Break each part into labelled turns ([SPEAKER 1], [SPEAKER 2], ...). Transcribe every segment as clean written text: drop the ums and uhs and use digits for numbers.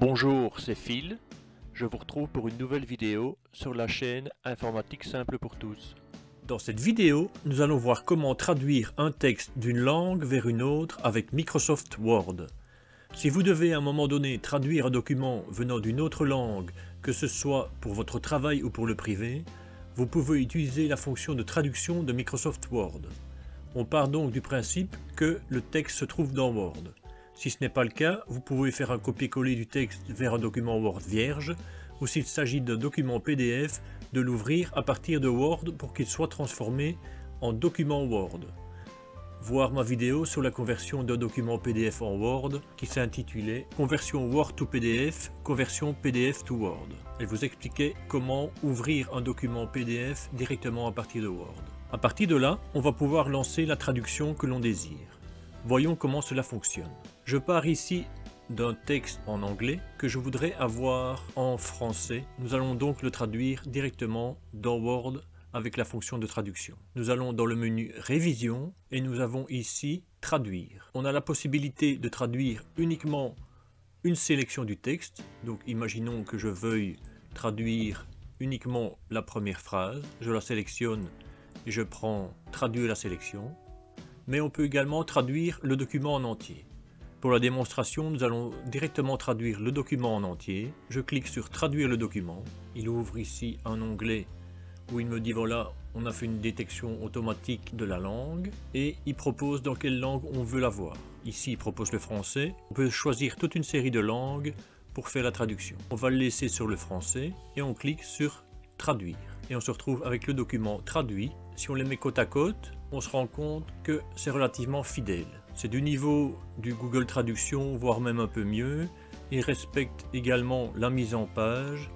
[SPEAKER 1] Bonjour, c'est Phil. Je vous retrouve pour une nouvelle vidéo sur la chaîne Informatique Simple pour tous.
[SPEAKER 2] Dans cette vidéo, nous allons voir comment traduire un texte d'une langue vers une autre avec Microsoft Word. Si vous devez à un moment donné traduire un document venant d'une autre langue, que ce soit pour votre travail ou pour le privé, vous pouvez utiliser la fonction de traduction de Microsoft Word. On part donc du principe que le texte se trouve dans Word. Si ce n'est pas le cas, vous pouvez faire un copier-coller du texte vers un document Word vierge, ou s'il s'agit d'un document PDF, de l'ouvrir à partir de Word pour qu'il soit transformé en document Word. Voir ma vidéo sur la conversion d'un document PDF en Word qui s'intitulait Conversion Word to PDF, conversion PDF to Word. Elle vous expliquait comment ouvrir un document PDF directement à partir de Word. À partir de là, on va pouvoir lancer la traduction que l'on désire. Voyons comment cela fonctionne. Je pars ici d'un texte en anglais que je voudrais avoir en français. Nous allons donc le traduire directement dans Word avec la fonction de traduction. Nous allons dans le menu Révision et nous avons ici Traduire. On a la possibilité de traduire uniquement une sélection du texte. Donc imaginons que je veuille traduire uniquement la première phrase. Je la sélectionne et je prends Traduire la sélection. Mais on peut également traduire le document en entier. Pour la démonstration, nous allons directement traduire le document en entier. Je clique sur Traduire le document. Il ouvre ici un onglet où il me dit voilà, on a fait une détection automatique de la langue et il propose dans quelle langue on veut la voir. Ici, il propose le français. On peut choisir toute une série de langues pour faire la traduction. On va le laisser sur le français et on clique sur Traduire. Et on se retrouve avec le document traduit. Si on les met côte à côte, on se rend compte que c'est relativement fidèle. C'est du niveau du Google Traduction, voire même un peu mieux. Il respecte également la mise en page,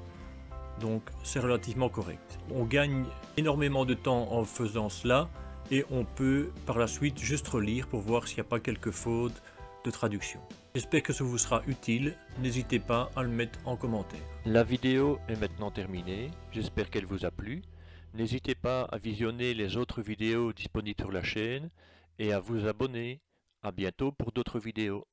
[SPEAKER 2] donc c'est relativement correct. On gagne énormément de temps en faisant cela et on peut par la suite juste relire pour voir s'il n'y a pas quelques fautes de traduction. J'espère que ça vous sera utile, n'hésitez pas à le mettre en commentaire.
[SPEAKER 1] La vidéo est maintenant terminée, j'espère qu'elle vous a plu. N'hésitez pas à visionner les autres vidéos disponibles sur la chaîne et à vous abonner. À bientôt pour d'autres vidéos.